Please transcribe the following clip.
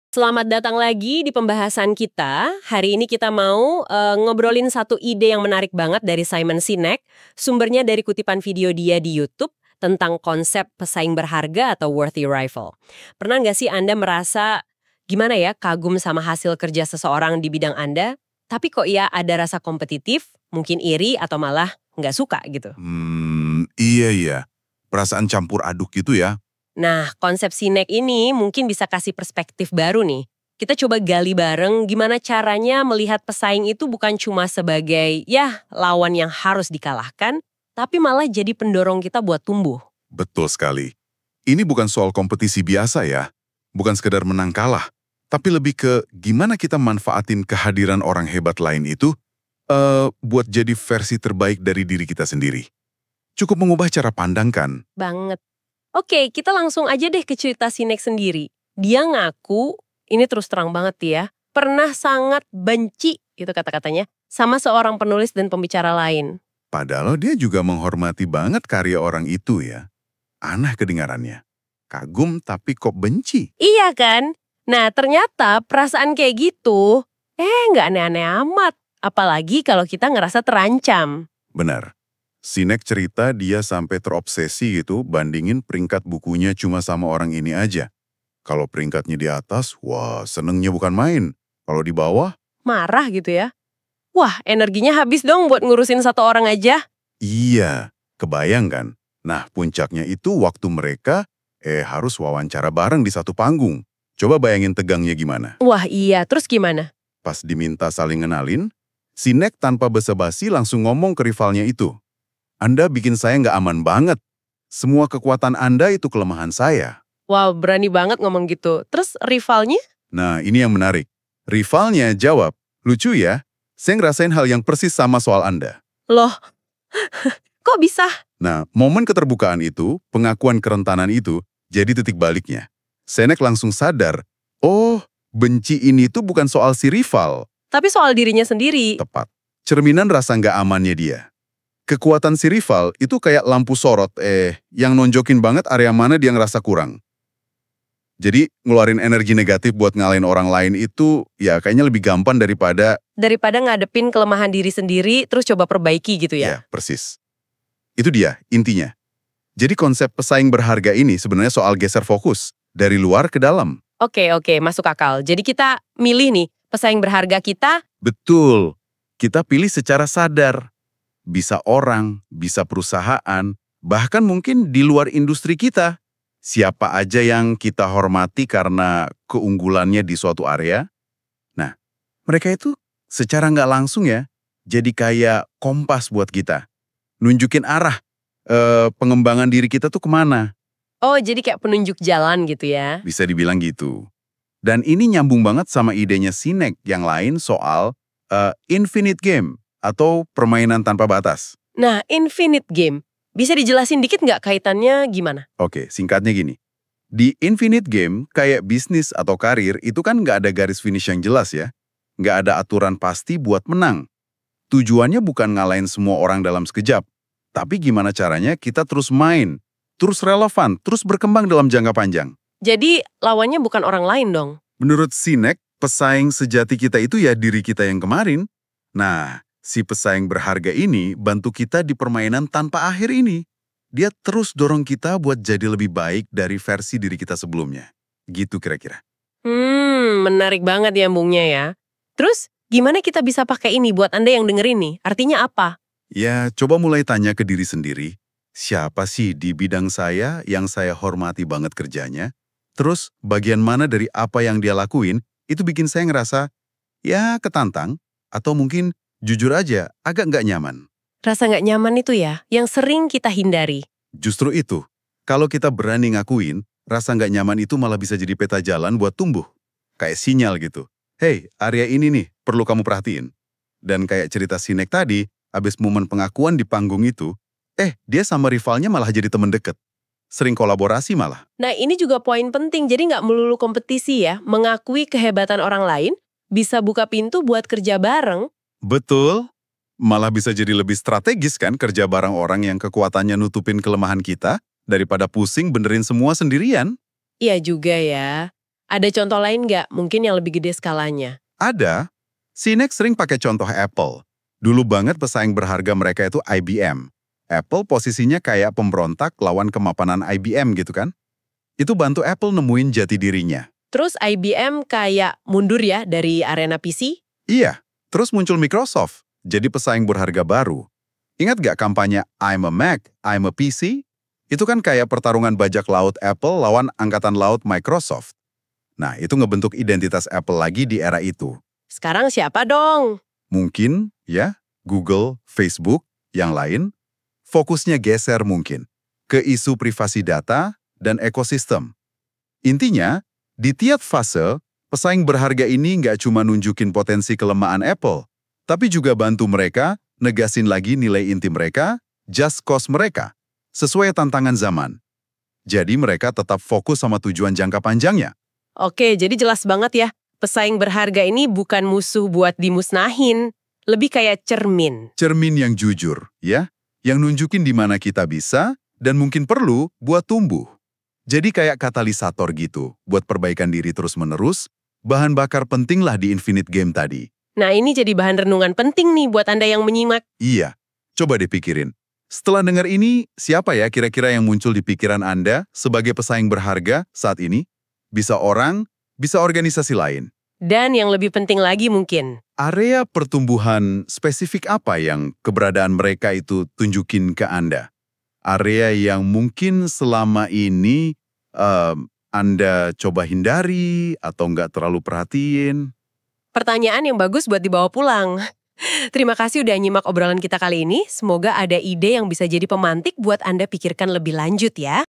Selamat datang lagi di pembahasan kita. Hari ini kita mau ngobrolin satu ide yang menarik banget dari Simon Sinek. Sumbernya dari kutipan video dia di YouTube tentang konsep pesaing berharga atau worthy rival. Pernah nggak sih Anda merasa gimana ya kagum sama hasil kerja seseorang di bidang Anda, tapi kok ya ada rasa kompetitif, mungkin iri atau malah nggak suka gitu? Iya. Perasaan campur aduk gitu ya. Nah, konsep Sinek ini mungkin bisa kasih perspektif baru nih. Kita coba gali bareng gimana caranya melihat pesaing itu bukan cuma sebagai, ya, lawan yang harus dikalahkan, tapi malah jadi pendorong kita buat tumbuh. Betul sekali. Ini bukan soal kompetisi biasa ya. Bukan sekedar menang kalah. Tapi lebih ke gimana kita manfaatin kehadiran orang hebat lain itu buat jadi versi terbaik dari diri kita sendiri. Cukup mengubah cara pandang kan? Banget. Oke, kita langsung aja deh ke cerita Sinek sendiri. Dia ngaku, ini terus terang banget ya, pernah sangat benci, itu kata-katanya, sama seorang penulis dan pembicara lain. Padahal dia juga menghormati banget karya orang itu ya. Aneh kedengarannya. Kagum tapi kok benci? Iya kan? Nah, ternyata perasaan kayak gitu, nggak aneh-aneh amat. Apalagi kalau kita ngerasa terancam. Benar. Sinek cerita dia sampai terobsesi gitu bandingin peringkat bukunya cuma sama orang ini aja. Kalau peringkatnya di atas, wah senengnya bukan main. Kalau di bawah, Marah gitu ya. Wah, energinya habis dong buat ngurusin satu orang aja. iya, kebayang kan? Nah, puncaknya itu waktu mereka harus wawancara bareng di satu panggung. Coba bayangin tegangnya gimana. Wah iya, terus gimana? Pas diminta saling ngenalin, Sinek tanpa basa-basi langsung ngomong ke rivalnya itu. Anda bikin saya nggak aman banget. Semua kekuatan Anda itu kelemahan saya. Wow, berani banget ngomong gitu. Terus rivalnya? Nah, ini yang menarik. Rivalnya jawab, lucu ya, saya ngerasain hal yang persis sama soal Anda. Loh, kok bisa? Nah, momen keterbukaan itu, pengakuan kerentanan itu, jadi titik baliknya. Sinek langsung sadar, oh, benci ini tuh bukan soal si rival. Tapi soal dirinya sendiri. Tepat. Cerminan rasa nggak amannya dia. Kekuatan si rival itu kayak lampu sorot, yang nonjokin banget area mana dia ngerasa kurang. Jadi, ngeluarin energi negatif buat ngalahin orang lain itu, ya kayaknya lebih gampang daripada... Daripada ngadepin kelemahan diri sendiri, terus coba perbaiki gitu ya? Ya, persis. Itu dia, intinya. Jadi konsep pesaing berharga ini sebenarnya soal geser fokus, dari luar ke dalam. Oke, masuk akal. Jadi kita milih nih, pesaing berharga kita. Betul. Kita pilih secara sadar. Bisa orang, bisa perusahaan, bahkan mungkin di luar industri kita. Siapa aja yang kita hormati karena keunggulannya di suatu area. Nah, mereka itu secara nggak langsung ya, jadi kayak kompas buat kita. Nunjukin arah pengembangan diri kita tuh kemana. Oh, jadi kayak penunjuk jalan gitu ya? Bisa dibilang gitu. Dan ini nyambung banget sama idenya Sinek yang lain soal infinite game atau permainan tanpa batas. Nah, infinite game. Bisa dijelasin dikit nggak kaitannya gimana? Oke, singkatnya gini. Di infinite game, kayak bisnis atau karir, itu kan nggak ada garis finish yang jelas ya. Nggak ada aturan pasti buat menang. Tujuannya bukan ngalahin semua orang dalam sekejap. Tapi gimana caranya kita terus main, terus relevan, terus berkembang dalam jangka panjang. Jadi, lawannya bukan orang lain dong? Menurut Sinek, pesaing sejati kita itu ya diri kita yang kemarin. Nah, si pesaing berharga ini bantu kita di permainan tanpa akhir ini. Dia terus dorong kita buat jadi lebih baik dari versi diri kita sebelumnya. Gitu kira-kira. Menarik banget nyambungnya ya. Terus, gimana kita bisa pakai ini buat Anda yang dengerin nih? Artinya apa? Ya, coba mulai tanya ke diri sendiri. Siapa sih di bidang saya yang saya hormati banget kerjanya? Terus, bagian mana dari apa yang dia lakuin, itu bikin saya ngerasa, ya ketantang, atau mungkin jujur aja, agak nggak nyaman. Rasa nggak nyaman itu ya, yang sering kita hindari. Justru itu, kalau kita berani ngakuin, rasa nggak nyaman itu malah bisa jadi peta jalan buat tumbuh. Kayak sinyal gitu. Hey, area ini nih, perlu kamu perhatiin. Dan kayak cerita Sinek tadi, abis momen pengakuan di panggung itu, dia sama rivalnya malah jadi temen deket. Sering kolaborasi malah. Nah, ini juga poin penting, jadi nggak melulu kompetisi ya. Mengakui kehebatan orang lain, bisa buka pintu buat kerja bareng. Betul. Malah bisa jadi lebih strategis kan kerja bareng orang yang kekuatannya nutupin kelemahan kita daripada pusing benerin semua sendirian. Iya juga ya. Ada contoh lain nggak? Mungkin yang lebih gede skalanya. Ada. Sinek sering pakai contoh Apple. Dulu banget pesaing berharga mereka itu IBM. Apple posisinya kayak pemberontak lawan kemapanan IBM gitu kan. Itu bantu Apple nemuin jati dirinya. Terus IBM kayak mundur ya dari arena PC? Iya, terus muncul Microsoft, jadi pesaing berharga baru. Ingat gak kampanye I'm a Mac, I'm a PC? Itu kan kayak pertarungan bajak laut Apple lawan angkatan laut Microsoft. Nah, itu ngebentuk identitas Apple lagi di era itu. Sekarang siapa dong? Mungkin, ya, Google, Facebook, yang lain, fokusnya geser mungkin ke isu privasi data dan ekosistem. Intinya, di tiap fase, pesaing berharga ini nggak cuma nunjukin potensi kelemahan Apple, tapi juga bantu mereka negasin lagi nilai inti mereka, just cause mereka, sesuai tantangan zaman. Jadi mereka tetap fokus sama tujuan jangka panjangnya. Oke, jadi jelas banget ya. Pesaing berharga ini bukan musuh buat dimusnahin. Lebih kayak cermin. Cermin yang jujur, ya. Yang nunjukin di mana kita bisa dan mungkin perlu buat tumbuh. Jadi kayak katalisator gitu, buat perbaikan diri terus-menerus, bahan bakar penting lah di Infinite Game tadi. Nah, ini jadi bahan renungan penting nih buat Anda yang menyimak. Iya, coba dipikirin. Setelah dengar ini, siapa ya kira-kira yang muncul di pikiran Anda sebagai pesaing berharga saat ini? Bisa orang, bisa organisasi lain. Dan yang lebih penting lagi mungkin, Area pertumbuhan spesifik apa yang keberadaan mereka itu tunjukin ke Anda? Area yang mungkin selama ini Anda coba hindari atau nggak terlalu perhatiin? pertanyaan yang bagus buat dibawa pulang. Terima kasih udah nyimak obrolan kita kali ini. Semoga ada ide yang bisa jadi pemantik buat Anda pikirkan lebih lanjut ya.